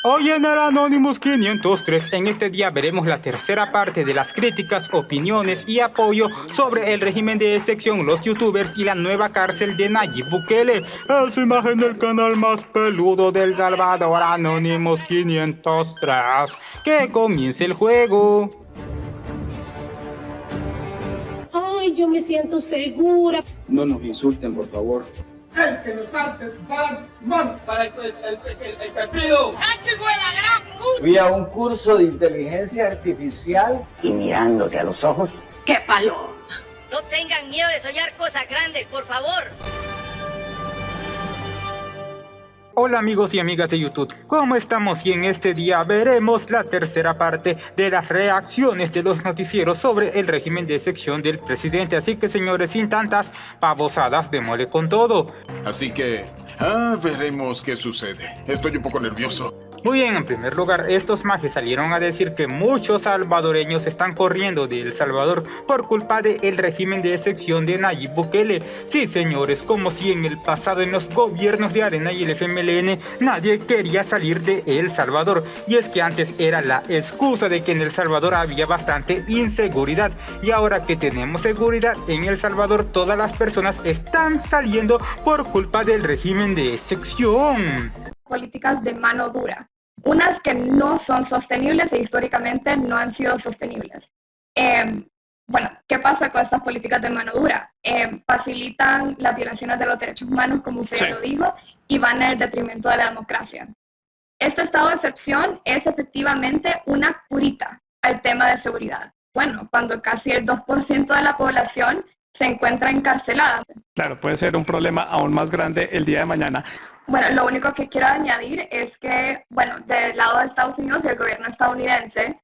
Hoy en el Anonymous 503, en este día veremos la tercera parte de las críticas, opiniones y apoyo sobre el régimen de excepción, los youtubers y la nueva cárcel de Nayib Bukele. Es su imagen del canal más peludo del Salvador, Anonymous 503. Que comience el juego. Ay, yo me siento segura. No nos insulten, por favor. El que los artes van mal. Para el Pepido. Fui a un curso de inteligencia artificial y mirándote a los ojos. ¡Qué paloma! No tengan miedo de soñar cosas grandes, por favor. Hola amigos y amigas de YouTube, ¿cómo estamos? Y en este día veremos la tercera parte de las reacciones de los noticieros sobre el régimen de excepción del presidente. Así que señores, sin tantas babosadas, démosle con todo. Así que, veremos qué sucede. Estoy un poco nervioso. Muy bien, en primer lugar, estos majes salieron a decir que muchos salvadoreños están corriendo de El Salvador por culpa del régimen de excepción de Nayib Bukele. Sí, señores, como si en el pasado en los gobiernos de Arena y el FMLN nadie quería salir de El Salvador. Y es que antes era la excusa de que en El Salvador había bastante inseguridad. Y ahora que tenemos seguridad en El Salvador, todas las personas están saliendo por culpa del régimen de excepción. Políticas de mano dura. Unas que no son sostenibles e históricamente no han sido sostenibles. Bueno, ¿qué pasa con estas políticas de mano dura? Facilitan las violaciones de los derechos humanos, como usted ya lo dijo, y van en el detrimento de la democracia. Este estado de excepción es efectivamente una curita al tema de seguridad. Bueno, cuando casi el 2% de la población se encuentra encarcelada. Claro, puede ser un problema aún más grande el día de mañana. Bueno, lo único que quiero añadir es que, bueno, del lado de Estados Unidos y el gobierno estadounidense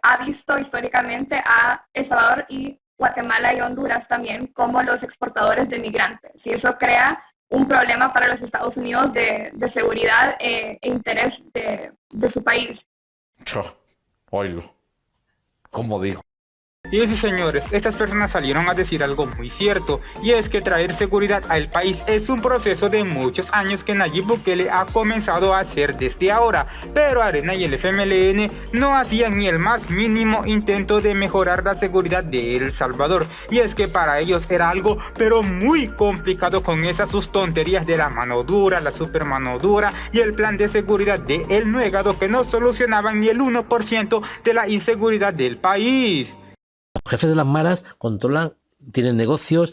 ha visto históricamente a El Salvador y Guatemala y Honduras también como los exportadores de migrantes. Y eso crea un problema para los Estados Unidos de seguridad e interés de su país. Oílo, ¿cómo dijo? Y sí, señores, estas personas salieron a decir algo muy cierto, y es que traer seguridad al país es un proceso de muchos años que Nayib Bukele ha comenzado a hacer desde ahora, pero Arena y el FMLN no hacían ni el más mínimo intento de mejorar la seguridad de El Salvador, y es que para ellos era algo pero muy complicado con esas sus tonterías de la mano dura, la super mano dura y el plan de seguridad de El Nuegado que no solucionaban ni el 1% de la inseguridad del país. Los jefes de las maras controlan, tienen negocios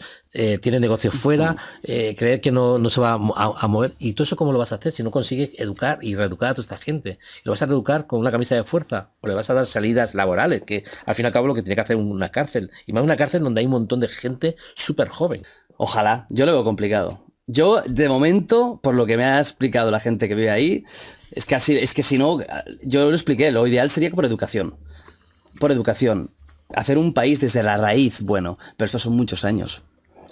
fuera, creer que no se va a mover. ¿Y todo eso cómo lo vas a hacer si no consigues educar y reeducar a toda esta gente? ¿Lo vas a reeducar con una camisa de fuerza? ¿O le vas a dar salidas laborales? Que al fin y al cabo lo que tiene que hacer una cárcel. Y más una cárcel donde hay un montón de gente súper joven. Ojalá, yo lo veo complicado. Yo, de momento, por lo que me ha explicado la gente que vive ahí, es que si no, yo lo expliqué, lo ideal sería por educación. Por educación. Hacer un país desde la raíz, bueno, pero estos son muchos años.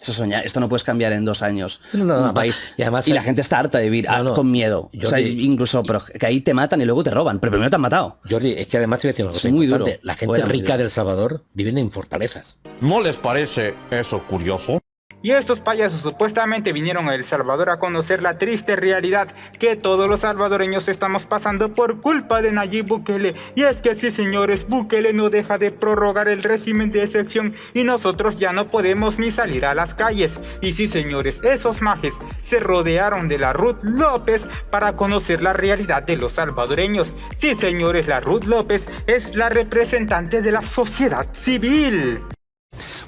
Esto no puedes cambiar en 2 años. Un país. Y además la gente está harta de vivir con miedo. Jordi, o sea, incluso pero que ahí te matan y luego te roban, pero primero te han matado. Jordi, es que además te voy a decir una cosa muy duro. La gente rica del Salvador viven en fortalezas. ¿No les parece eso curioso? Y estos payasos supuestamente vinieron a El Salvador a conocer la triste realidad que todos los salvadoreños estamos pasando por culpa de Nayib Bukele. Y es que sí, señores, Bukele no deja de prorrogar el régimen de excepción y nosotros ya no podemos ni salir a las calles. Y sí, señores, esos majes se rodearon de la Ruth López para conocer la realidad de los salvadoreños. Sí, señores, la Ruth López es la representante de la sociedad civil.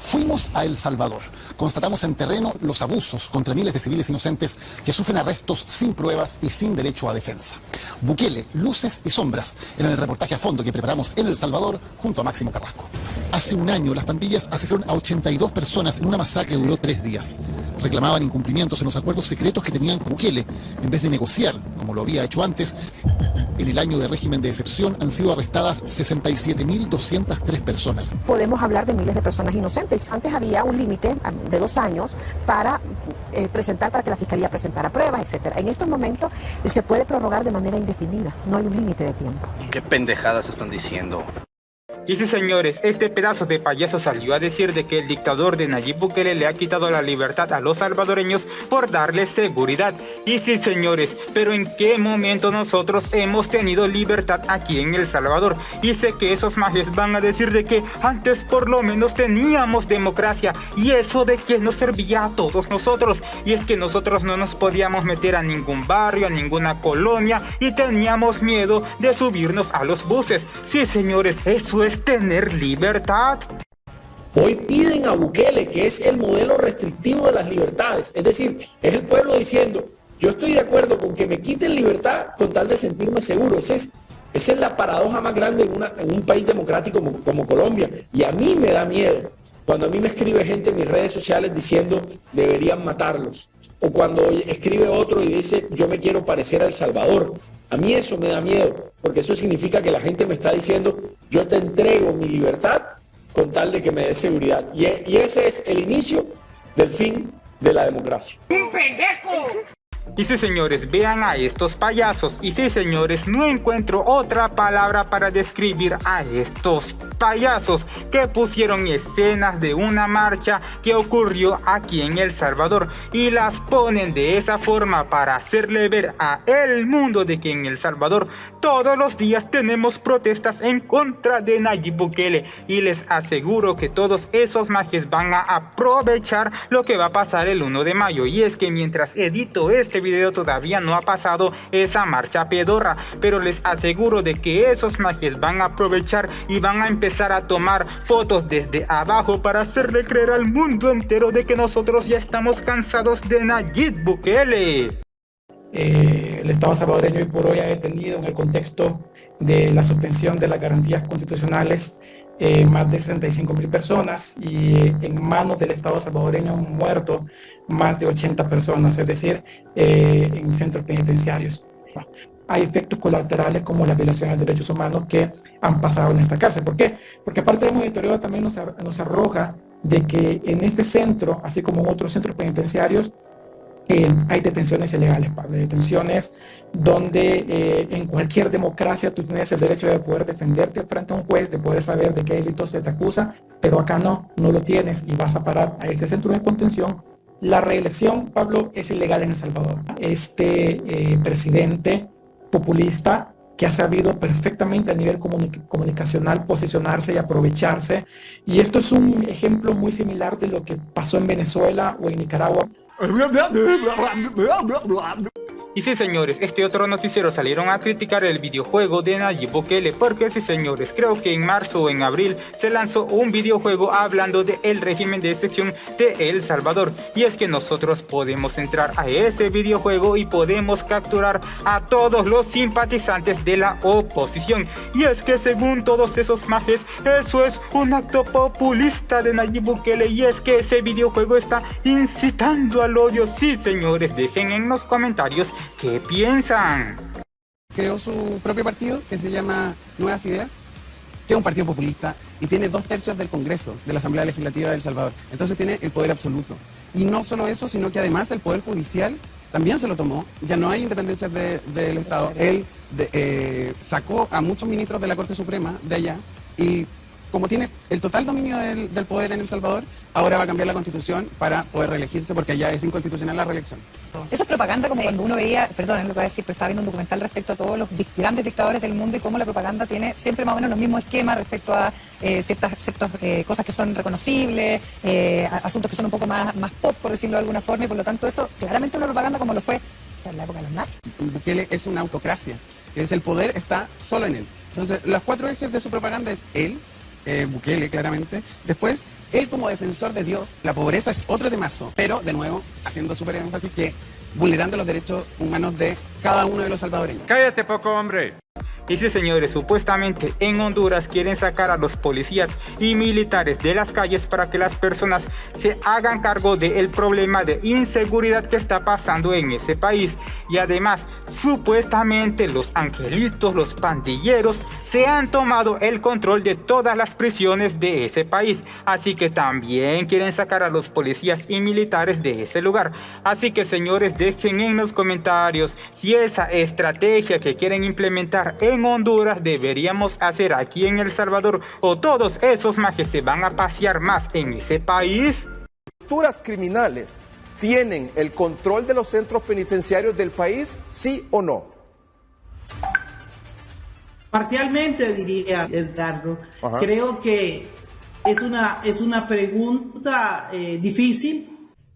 Fuimos a El Salvador. Constatamos en terreno los abusos contra miles de civiles inocentes que sufren arrestos sin pruebas y sin derecho a defensa. Bukele, luces y sombras, en el reportaje a fondo que preparamos en El Salvador junto a Máximo Carrasco. Hace un año las pandillas asesinaron a 82 personas en una masacre que duró 3 días. Reclamaban incumplimientos en los acuerdos secretos que tenían con Bukele, en vez de negociar, como lo había hecho antes. En el año de régimen de excepción han sido arrestadas 67.203 personas. Podemos hablar de miles de personas inocentes. Antes había un límite de 2 años para para que la Fiscalía presentara pruebas, etc. En estos momentos se puede prorrogar de manera indefinida. No hay un límite de tiempo. ¿Qué pendejadas están diciendo? Y sí, señores, este pedazo de payaso salió a decir de que el dictador de Nayib Bukele le ha quitado la libertad a los salvadoreños por darles seguridad. Y sí, señores, pero ¿en qué momento nosotros hemos tenido libertad aquí en El Salvador? Y sé que esos majes van a decir de que antes por lo menos teníamos democracia, y eso de que nos servía a todos nosotros. Y es que nosotros no nos podíamos meter a ningún barrio, a ninguna colonia, y teníamos miedo de subirnos a los buses. Sí, señores, eso es tener libertad. Hoy piden a Bukele, que es el modelo restrictivo de las libertades. Es decir, es el pueblo diciendo, yo estoy de acuerdo con que me quiten libertad con tal de sentirme seguro. Esa es la paradoja más grande en un país democrático como Colombia. Y a mí me da miedo cuando a mí me escribe gente en mis redes sociales diciendo deberían matarlos. O cuando escribe otro y dice yo me quiero parecer a El Salvador. A mí eso me da miedo, porque eso significa que la gente me está diciendo yo te entrego mi libertad con tal de que me dé seguridad. Y ese es el inicio del fin de la democracia. ¡Un pendejo! Y sí, señores, vean a estos payasos. Y sí, señores, no encuentro otra palabra para describir a estos payasos que pusieron escenas de una marcha que ocurrió aquí en El Salvador y las ponen de esa forma para hacerle ver a el mundo de que en El Salvador todos los días tenemos protestas en contra de Nayib Bukele, y les aseguro que todos esos majes van a aprovechar lo que va a pasar el 1 de mayo. Y es que mientras edito este video todavía no ha pasado esa marcha pedorra, pero les aseguro de que esos majes van a aprovechar y van a empezar a tomar fotos desde abajo para hacerle creer al mundo entero de que nosotros ya estamos cansados de Nayib Bukele. El Estado salvadoreño hoy por hoy ha detenido, en el contexto de la suspensión de las garantías constitucionales, más de 65.000 personas, y en manos del Estado salvadoreño han muerto más de 80 personas, es decir, en centros penitenciarios. Hay efectos colaterales como las violaciones de derechos humanos que han pasado en esta cárcel. ¿Por qué? Porque aparte del monitoreo también nos arroja de que en este centro, así como en otros centros penitenciarios, hay detenciones ilegales, Pablo, detenciones donde en cualquier democracia tú tienes el derecho de poder defenderte frente a un juez, de poder saber de qué delito se te acusa, pero acá no lo tienes y vas a parar a este centro de contención. La reelección, Pablo, es ilegal en El Salvador. Este presidente populista que ha sabido perfectamente a nivel comunicacional posicionarse y aprovecharse, y esto es un ejemplo muy similar de lo que pasó en Venezuela o en Nicaragua. Y sí, señores, este otro noticiero salieron a criticar el videojuego de Nayib Bukele, porque sí, señores, creo que en marzo o en abril se lanzó un videojuego hablando del régimen de excepción de El Salvador, y es que nosotros podemos entrar a ese videojuego y podemos capturar a todos los simpatizantes de la oposición, y es que según todos esos majes, eso es un acto populista de Nayib Bukele, y es que ese videojuego está incitando al odio. Sí, señores, dejen en los comentarios ¿qué piensan? Creó su propio partido que se llama Nuevas Ideas, que es un partido populista y tiene 2/3 del Congreso, de la Asamblea Legislativa de El Salvador. Entonces tiene el poder absoluto. Y no solo eso, sino que además el poder judicial también se lo tomó. Ya no hay independencia del Estado. Él sacó a muchos ministros de la Corte Suprema de allá, y como tiene el total dominio del poder en El Salvador, ahora va a cambiar la Constitución para poder reelegirse, porque allá es inconstitucional la reelección. Eso es propaganda, como cuando uno veía, perdón, es lo que voy a decir, pero estaba viendo un documental respecto a todos los grandes dictadores del mundo y cómo la propaganda tiene siempre más o menos los mismos esquemas respecto a ciertas cosas que son reconocibles, asuntos que son un poco más pop, por decirlo de alguna forma, y por lo tanto eso claramente es una propaganda como lo fue, o sea, en la época de los nazis. Bukele es una autocracia, el poder está solo en él. Entonces, los 4 ejes de su propaganda es él, Bukele claramente, después él como defensor de Dios, la pobreza es otro temazo, pero de nuevo haciendo súper énfasis que vulnerando los derechos humanos de cada uno de los salvadoreños. ¡Cállate, poco hombre! Y sí, señores, supuestamente en Honduras quieren sacar a los policías y militares de las calles para que las personas se hagan cargo del problema de inseguridad que está pasando en ese país. Y además, supuestamente los angelitos, los pandilleros, se han tomado el control de todas las prisiones de ese país, así que también quieren sacar a los policías y militares de ese lugar. Así que señores, dejen en los comentarios si esa estrategia que quieren implementar en Honduras deberíamos hacer aquí en El Salvador, o todos esos majes se van a pasear más en ese país. ¿Estructuras criminales tienen el control de los centros penitenciarios del país, sí o no? Parcialmente, diría Edgardo. Ajá. Creo que es una pregunta difícil.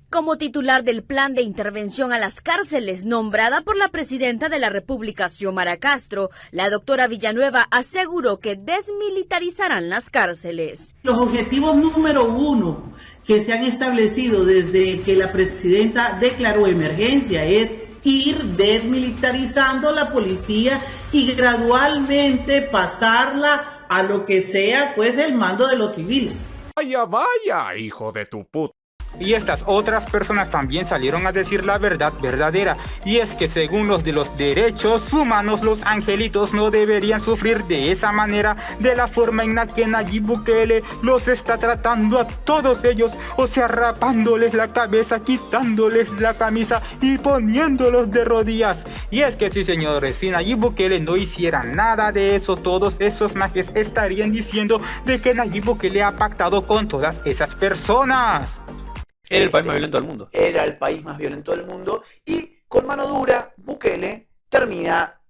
Como titular del Plan de Intervención a las Cárceles, nombrada por la Presidenta de la República, Xiomara Castro, la doctora Villanueva aseguró que desmilitarizarán las cárceles. Los objetivos número 1 que se han establecido desde que la Presidenta declaró emergencia es ir desmilitarizando la policía y gradualmente pasarla a lo que sea, pues, el mando de los civiles. Vaya, vaya, hijo de tu puta. Y estas otras personas también salieron a decir la verdad verdadera, y es que según los de los derechos humanos, los angelitos no deberían sufrir de esa manera, de la forma en la que Nayib Bukele los está tratando a todos ellos, o sea, rapándoles la cabeza, quitándoles la camisa y poniéndolos de rodillas. Y es que sí, señores, si Nayib Bukele no hiciera nada de eso, todos esos majes estarían diciendo de que Nayib Bukele ha pactado con todas esas personas. Era el país más violento del mundo. Era el país más violento del mundo. Y con mano dura, Bukele termina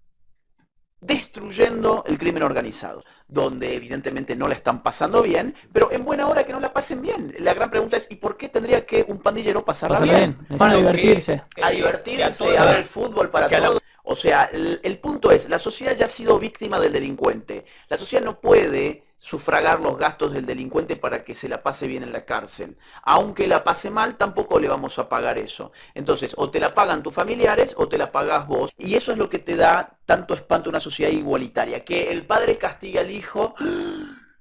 destruyendo el crimen organizado, donde evidentemente no la están pasando bien, pero en buena hora que no la pasen bien. La gran pregunta es, ¿y por qué tendría que un pandillero pasarla bien? Para divertirse. A divertirse, a ver el fútbol para todos. O sea, el punto es, la sociedad ya ha sido víctima del delincuente. La sociedad no puede sufragar los gastos del delincuente para que se la pase bien en la cárcel. Aunque la pase mal, tampoco le vamos a pagar eso. Entonces, o te la pagan tus familiares o te la pagas vos. Y eso es lo que te da tanto espanto a una sociedad igualitaria. Que el padre castiga al hijo.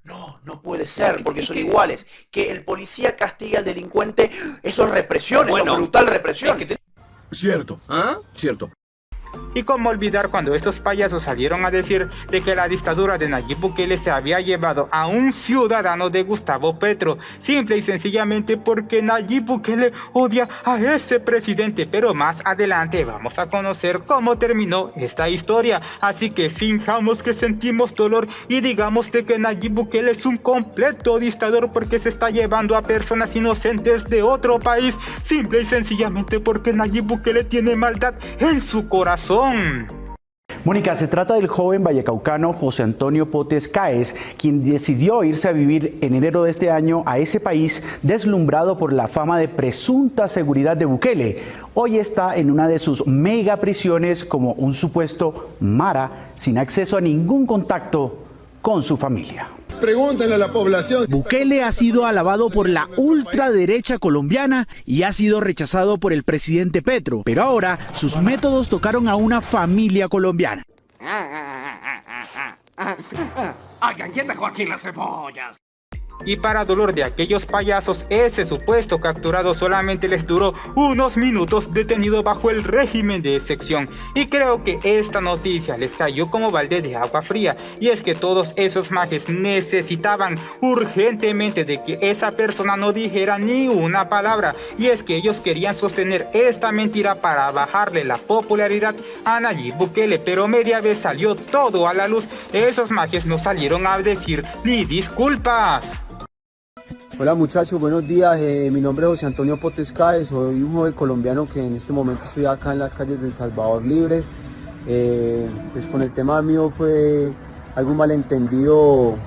No puede ser, porque son iguales. Que el policía castiga al delincuente. Eso es represión, eso es brutal represión. Cierto. ¿Ah? Cierto. Y cómo olvidar cuando estos payasos salieron a decir de que la dictadura de Nayib Bukele se había llevado a un ciudadano de Gustavo Petro, simple y sencillamente porque Nayib Bukele odia a ese presidente. Pero más adelante vamos a conocer cómo terminó esta historia, así que finjamos que sentimos dolor y digamos de que Nayib Bukele es un completo dictador porque se está llevando a personas inocentes de otro país, simple y sencillamente porque Nayib Bukele tiene maldad en su corazón. Mónica, se trata del joven vallecaucano José Antonio Potes Cáez, quien decidió irse a vivir en enero de este año a ese país, deslumbrado por la fama de presunta seguridad de Bukele. Hoy está en una de sus mega prisiones como un supuesto Mara, sin acceso a ningún contacto con su familia. Pregúntenle a la población. Bukele ha sido alabado por la ultraderecha colombiana y ha sido rechazado por el presidente Petro, pero ahora sus métodos tocaron a una familia colombiana. Oigan, ¿quién dejó aquí las cebollas? Y para dolor de aquellos payasos, ese supuesto capturado solamente les duró unos minutos detenido bajo el régimen de excepción. Y creo que esta noticia les cayó como balde de agua fría. Y es que todos esos majes necesitaban urgentemente de que esa persona no dijera ni una palabra. Y es que ellos querían sostener esta mentira para bajarle la popularidad a Nayib Bukele. Pero media vez salió todo a la luz. Esos majes no salieron a decir ni disculpas. Hola muchachos, buenos días, mi nombre es José Antonio Potes Cáez, soy un joven colombiano que en este momento estoy acá en las calles de El Salvador Libre. Pues con el tema mío fue algún malentendido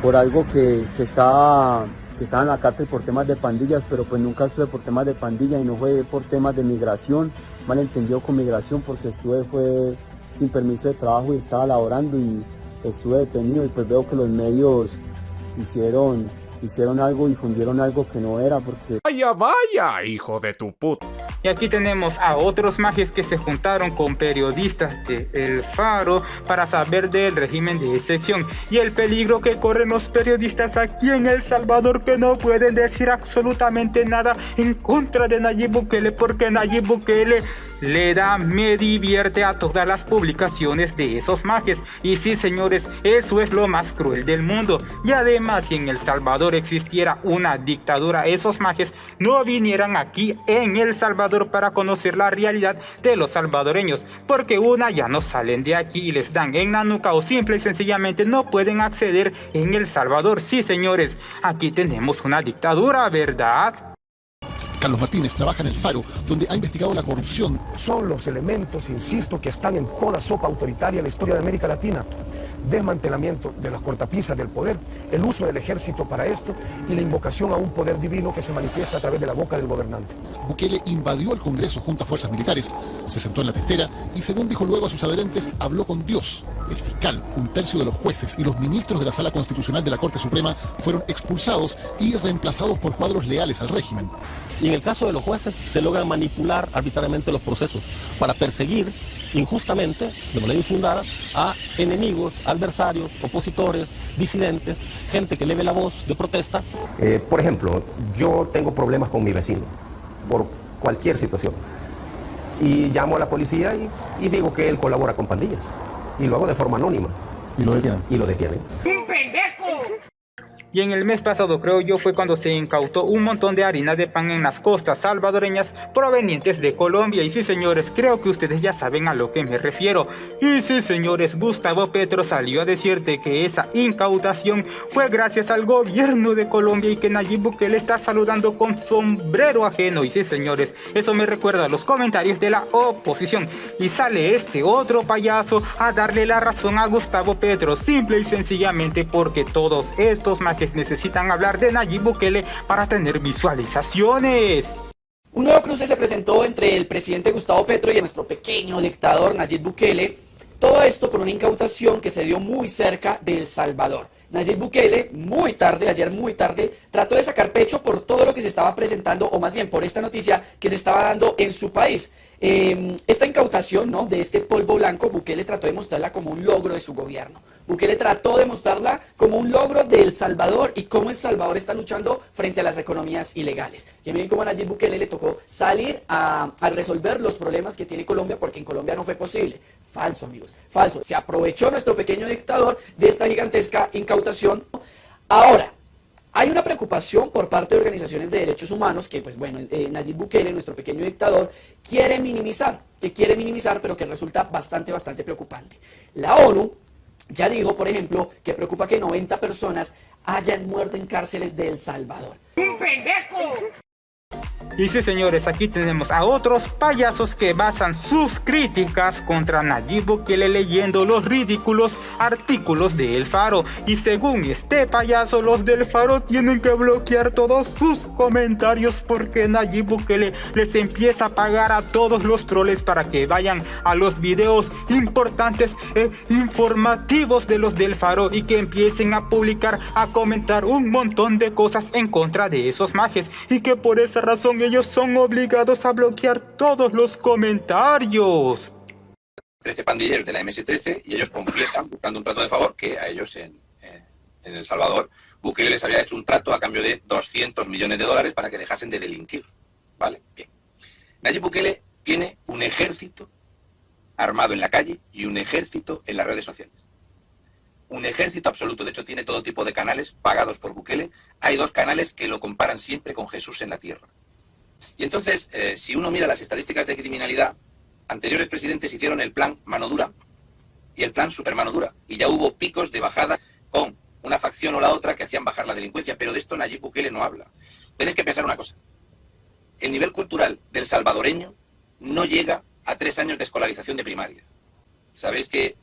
por algo que estaba en la cárcel por temas de pandillas, pero pues nunca estuve por temas de pandilla y no fue por temas de migración, malentendido con migración porque fue sin permiso de trabajo y estaba laborando y estuve detenido y pues veo que los medios hicieron algo, difundieron algo que no era porque... Vaya, vaya, hijo de tu puta. Y aquí tenemos a otros majes que se juntaron con periodistas de El Faro para saber del régimen de excepción y el peligro que corren los periodistas aquí en El Salvador, que no pueden decir absolutamente nada en contra de Nayib Bukele porque Nayib Bukele le da me divierte a todas las publicaciones de esos majes. Y sí, señores, eso es lo más cruel del mundo. Y además, si en El Salvador existiera una dictadura, esos majes no vinieran aquí en El Salvador para conocer la realidad de los salvadoreños, porque una, ya no salen de aquí y les dan en la nuca, o simple y sencillamente no pueden acceder en El Salvador. Sí, señores, aquí tenemos una dictadura, ¿verdad? Carlos Martínez trabaja en El Faro, donde ha investigado la corrupción. Son los elementos, insisto, que están en toda sopa autoritaria en la historia de América Latina. Desmantelamiento de las cortapisas del poder, el uso del ejército para esto y la invocación a un poder divino que se manifiesta a través de la boca del gobernante. Bukele invadió el Congreso junto a fuerzas militares, se sentó en la testera y, según dijo luego a sus adherentes, habló con Dios. El fiscal, un tercio de los jueces y los ministros de la Sala Constitucional de la Corte Suprema fueron expulsados y reemplazados por cuadros leales al régimen. Y en el caso de los jueces se logran manipular arbitrariamente los procesos para perseguir injustamente, de manera infundada, a enemigos, adversarios, opositores, disidentes, gente que eleve la voz de protesta. Por ejemplo, yo tengo problemas con mi vecino, por cualquier situación, y llamo a la policía y digo que él colabora con pandillas, y lo hago de forma anónima. ¿Y lo detienen? Y lo detienen. ¡Un pendejo! Y en el mes pasado, creo yo, fue cuando se incautó un montón de harina de pan en las costas salvadoreñas provenientes de Colombia. Y sí, señores, creo que ustedes ya saben a lo que me refiero. Y sí, señores, Gustavo Petro salió a decirte que esa incautación fue gracias al gobierno de Colombia y que Nayib Bukele está saludando con sombrero ajeno. Y sí, señores, eso me recuerda a los comentarios de la oposición. Y sale este otro payaso a darle la razón a Gustavo Petro, simple y sencillamente porque todos estos majes necesitan hablar de Nayib Bukele para tener visualizaciones. Un nuevo cruce se presentó entre el presidente Gustavo Petro y nuestro pequeño dictador Nayib Bukele. Todo esto por una incautación que se dio muy cerca de El Salvador. Nayib Bukele, muy tarde, ayer muy tarde, trató de sacar pecho por todo lo que se estaba presentando, o más bien por esta noticia que se estaba dando en su país. Esta incautación, ¿no?, de este polvo blanco, Bukele trató de mostrarla como un logro de su gobierno. Bukele trató de mostrarla como un logro de El Salvador y cómo El Salvador está luchando frente a las economías ilegales. Que miren cómo a Nayib Bukele le tocó salir a resolver los problemas que tiene Colombia, porque en Colombia no fue posible. Falso, amigos, falso. Se aprovechó nuestro pequeño dictador de esta gigantesca incautación. Ahora, hay una preocupación por parte de organizaciones de derechos humanos que, pues bueno, Nayib Bukele, nuestro pequeño dictador, quiere minimizar, pero que resulta bastante preocupante. La ONU ya dijo, por ejemplo, que preocupa que 90 personas hayan muerto en cárceles de El Salvador. ¡Un pendejo! Y sí, señores, aquí tenemos a otros payasos que basan sus críticas contra Nayib Bukele leyendo los ridículos artículos de El Faro. Y según este payaso, los del Faro tienen que bloquear todos sus comentarios porque Nayib Bukele les empieza a pagar a todos los troles para que vayan a los videos importantes e informativos de los del Faro y que empiecen a publicar, a comentar un montón de cosas en contra de esos majes, y que por esa razón ellos son obligados a bloquear todos los comentarios. 13 pandilleros de la MS-13 y ellos confiesan, buscando un trato de favor, que a ellos en El Salvador Bukele les había hecho un trato a cambio de 200 millones de dólares para que dejasen de delinquir. ¿Vale? Bien. Nayib Bukele tiene un ejército armado en la calle y un ejército en las redes sociales. Un ejército absoluto, de hecho tiene todo tipo de canales pagados por Bukele. Hay dos canales que lo comparan siempre con Jesús en la tierra. Y entonces, si uno mira las estadísticas de criminalidad, anteriores presidentes hicieron el plan mano dura y el plan super mano dura. Y ya hubo picos de bajada con una facción o la otra que hacían bajar la delincuencia, pero de esto Nayib Bukele no habla. Tenéis que pensar una cosa. El nivel cultural del salvadoreño no llega a 3 años de escolarización de primaria. Sabéis que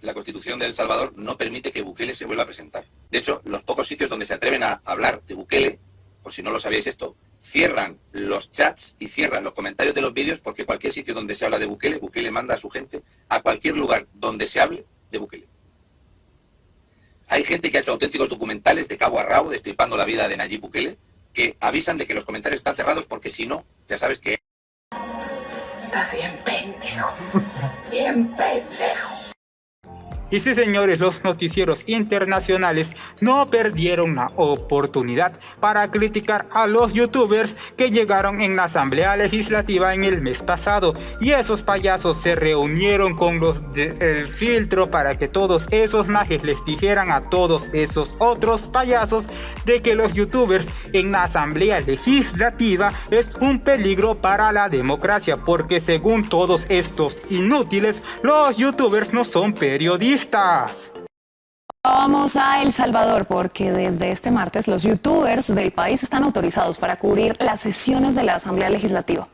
la Constitución de El Salvador no permite que Bukele se vuelva a presentar. De hecho, los pocos sitios donde se atreven a hablar de Bukele, por si no lo sabéis esto, cierran los chats y cierran los comentarios de los vídeos, porque cualquier sitio donde se habla de Bukele, Bukele manda a su gente a cualquier lugar donde se hable de Bukele. Hay gente que ha hecho auténticos documentales de cabo a rabo destripando la vida de Nayib Bukele, que avisan de que los comentarios están cerrados porque si no, ya sabes que... Estás bien pendejo. Bien pendejo. Y sí, señores, los noticieros internacionales no perdieron la oportunidad para criticar a los youtubers que llegaron en la Asamblea Legislativa en el mes pasado, y esos payasos se reunieron con los del filtro para que todos esos majes les dijeran a todos esos otros payasos de que los youtubers en la Asamblea Legislativa es un peligro para la democracia, porque según todos estos inútiles, los youtubers no son periodistas. Vamos a El Salvador porque desde este martes los youtubers del país están autorizados para cubrir las sesiones de la Asamblea Legislativa.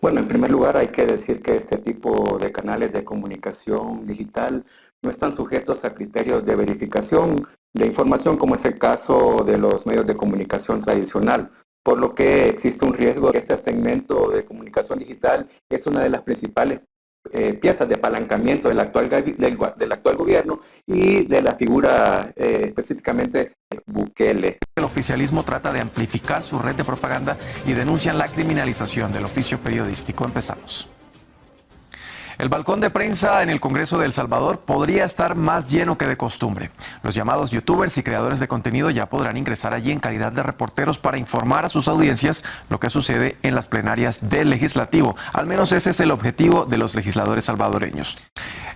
Bueno, en primer lugar hay que decir que este tipo de canales de comunicación digital no están sujetos a criterios de verificación de información como es el caso de los medios de comunicación tradicional, por lo que existe un riesgo de que este segmento de comunicación digital es una de las principales piezas de apalancamiento del actual gobierno y de la figura específicamente Bukele. El oficialismo trata de amplificar su red de propaganda y denuncian la criminalización del oficio periodístico. Empezamos. El balcón de prensa en el Congreso de El Salvador podría estar más lleno que de costumbre. Los llamados youtubers y creadores de contenido ya podrán ingresar allí en calidad de reporteros para informar a sus audiencias lo que sucede en las plenarias del Legislativo. Al menos ese es el objetivo de los legisladores salvadoreños.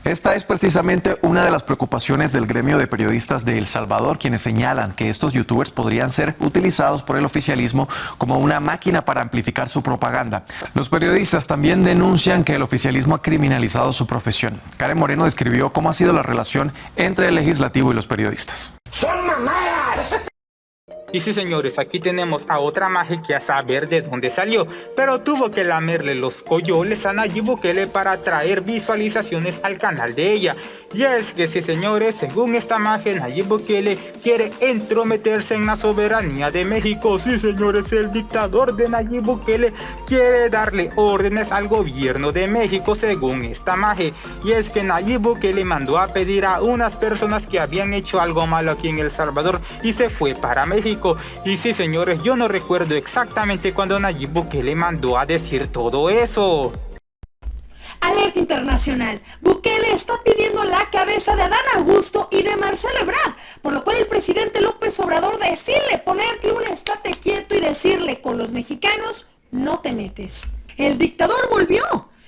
Esta es precisamente una de las preocupaciones del gremio de periodistas de El Salvador, quienes señalan que estos youtubers podrían ser utilizados por el oficialismo como una máquina para amplificar su propaganda. Los periodistas también denuncian que el oficialismo ha criminalizado su profesión. Karen Moreno describió cómo ha sido la relación entre el legislativo y los periodistas. ¡Son mamadas! Y sí, señores, aquí tenemos a otra maje que a saber de dónde salió, pero tuvo que lamerle los coyoles a Nayib Bukele para traer visualizaciones al canal de ella. Y es que sí, señores, según esta maje, Nayib Bukele quiere entrometerse en la soberanía de México. Sí, señores, el dictador de Nayib Bukele quiere darle órdenes al gobierno de México, según esta maje. Y es que Nayib Bukele mandó a pedir a unas personas que habían hecho algo malo aquí en El Salvador y se fue para México. Y sí, señores, yo no recuerdo exactamente cuando Nayib Bukele mandó a decir todo eso. Alerta internacional. Bukele está pidiendo la cabeza de Adán Augusto y de Marcelo Ebrard, por lo cual el presidente López Obrador decirle ponerle un estate quieto y decirle con los mexicanos no te metes. El dictador volvió.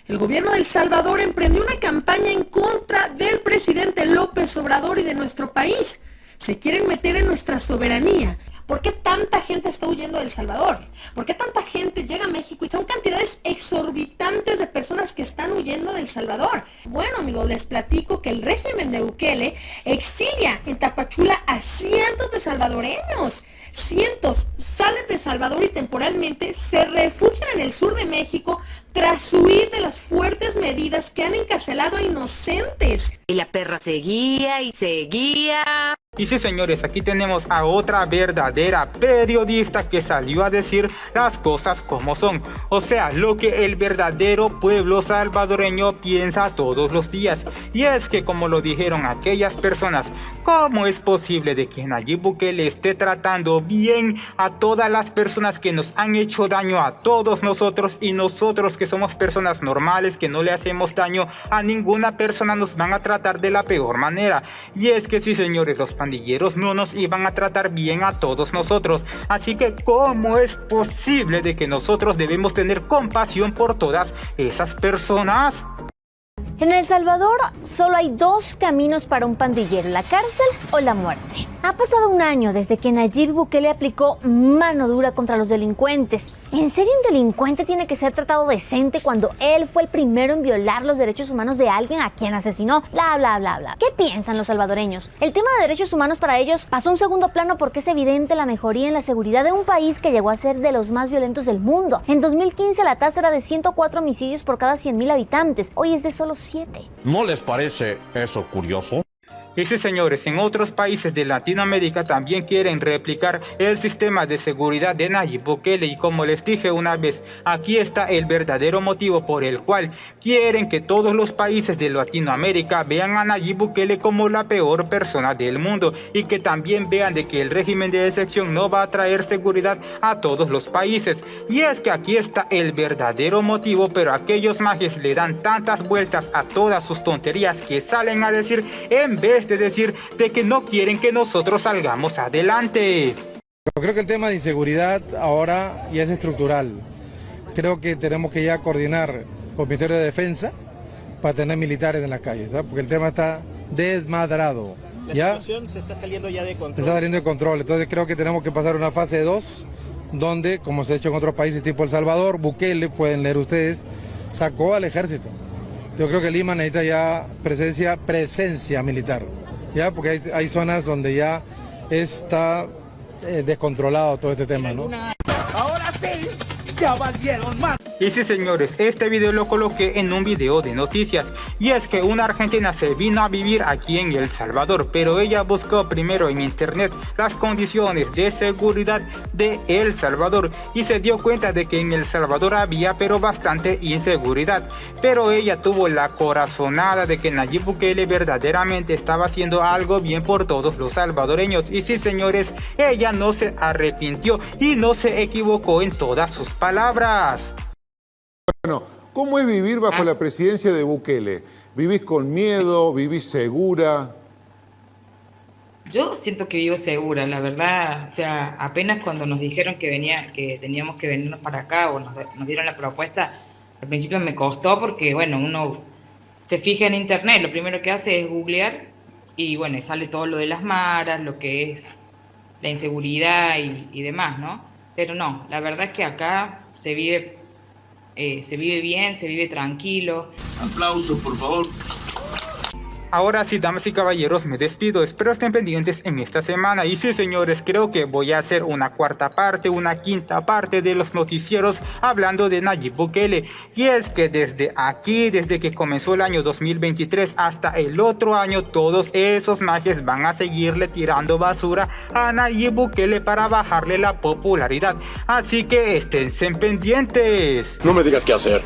El gobierno de El Salvador emprendió una campaña en contra del presidente López Obrador y de nuestro país. Se quieren meter en nuestra soberanía. ¿Por qué tanta gente está huyendo de El Salvador? ¿Por qué tanta gente llega a México y son cantidades exorbitantes de personas que están huyendo de El Salvador? Bueno, amigos, les platico que el régimen de Bukele exilia en Tapachula a cientos de salvadoreños. Cientos salen de Salvador y temporalmente se refugian en el sur de México tras huir de las fuertes medidas que han encarcelado a inocentes. Y la perra seguía y seguía. Y sí, señores, aquí tenemos a otra verdadera periodista que salió a decir las cosas como son. O sea, lo que el verdadero pueblo salvadoreño piensa todos los días. Y es que, como lo dijeron aquellas personas, ¿cómo es posible de que Nayib Bukele esté tratando bien a todas las personas que nos han hecho daño a todos nosotros, y nosotros que somos personas normales, que no le hacemos daño a ninguna persona, nos van a tratar de la peor manera? Y es que sí, señores, los pandilleros no nos iban a tratar bien a todos nosotros. Así que, ¿cómo es posible de que nosotros debemos tener compasión por todas esas personas? En El Salvador solo hay dos caminos para un pandillero, la cárcel o la muerte. Ha pasado un año desde que Nayib Bukele aplicó mano dura contra los delincuentes. ¿En serio un delincuente tiene que ser tratado decente cuando él fue el primero en violar los derechos humanos de alguien a quien asesinó? Bla, bla, bla, bla. ¿Qué piensan los salvadoreños? El tema de derechos humanos para ellos pasó a un segundo plano porque es evidente la mejoría en la seguridad de un país que llegó a ser de los más violentos del mundo. En 2015 la tasa era de 104 homicidios por cada 100,000 habitantes. Hoy es de solo 7. ¿No les parece eso curioso? Y sí, señores, en otros países de Latinoamérica también quieren replicar el sistema de seguridad de Nayib Bukele, y como les dije una vez, aquí está el verdadero motivo por el cual quieren que todos los países de Latinoamérica vean a Nayib Bukele como la peor persona del mundo, y que también vean de que el régimen de excepción no va a traer seguridad a todos los países. Y es que aquí está el verdadero motivo, pero aquellos majes le dan tantas vueltas a todas sus tonterías que salen a decir en vez de decir de que no quieren que nosotros salgamos adelante. Yo creo que el tema de inseguridad ahora ya es estructural. Creo que tenemos que ya coordinar con el Ministerio de Defensa para tener militares en las calles, ¿sabes? Porque el tema está desmadrado. La situación se está saliendo ya de control. Se está saliendo de control, entonces creo que tenemos que pasar a una fase 2, donde, como se ha hecho en otros países tipo El Salvador, Bukele, pueden leer ustedes, sacó al ejército. Yo creo que Lima necesita ya presencia militar, ¿ya? Porque hay zonas donde ya está descontrolado todo este tema, ¿no? Ahora sí, ya valieron más. Y sí, señores, este video lo coloqué en un video de noticias, y es que una argentina se vino a vivir aquí en El Salvador, pero ella buscó primero en internet las condiciones de seguridad de El Salvador y se dio cuenta de que en El Salvador había pero bastante inseguridad, pero ella tuvo la corazonada de que Nayib Bukele verdaderamente estaba haciendo algo bien por todos los salvadoreños. Y sí, señores, ella no se arrepintió y no se equivocó en todas sus palabras. Bueno, ¿cómo es vivir bajo la presidencia de Bukele? ¿Vivís con miedo? ¿Vivís segura? Yo siento que vivo segura, la verdad. O sea, apenas cuando nos dijeron que teníamos que venirnos para acá o nos dieron la propuesta, al principio me costó porque, bueno, uno se fija en internet, lo primero que hace es googlear y, bueno, sale todo lo de las maras, lo que es la inseguridad y demás, ¿no? Pero no, la verdad es que acá se vive bien, se vive tranquilo. Aplausos, por favor. Ahora sí, damas y caballeros, me despido. Espero estén pendientes en esta semana. Y sí, señores, creo que voy a hacer una cuarta parte, una quinta parte de los noticieros hablando de Nayib Bukele. Y es que desde que comenzó el año 2023 hasta el otro año, todos esos majes van a seguirle tirando basura a Nayib Bukele para bajarle la popularidad. Así que esténse pendientes. No me digas qué hacer.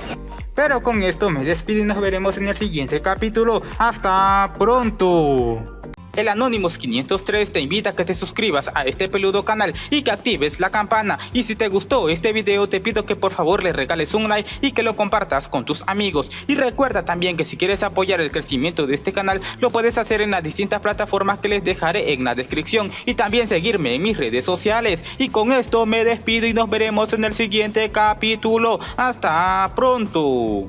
Pero con esto me despido y nos veremos en el siguiente capítulo. ¡Hasta pronto! El Anonymous 503 te invita a que te suscribas a este peludo canal y que actives la campana. Y si te gustó este video, te pido que por favor le regales un like y que lo compartas con tus amigos. Y recuerda también que si quieres apoyar el crecimiento de este canal, lo puedes hacer en las distintas plataformas que les dejaré en la descripción. Y también seguirme en mis redes sociales. Y con esto me despido y nos veremos en el siguiente capítulo. ¡Hasta pronto!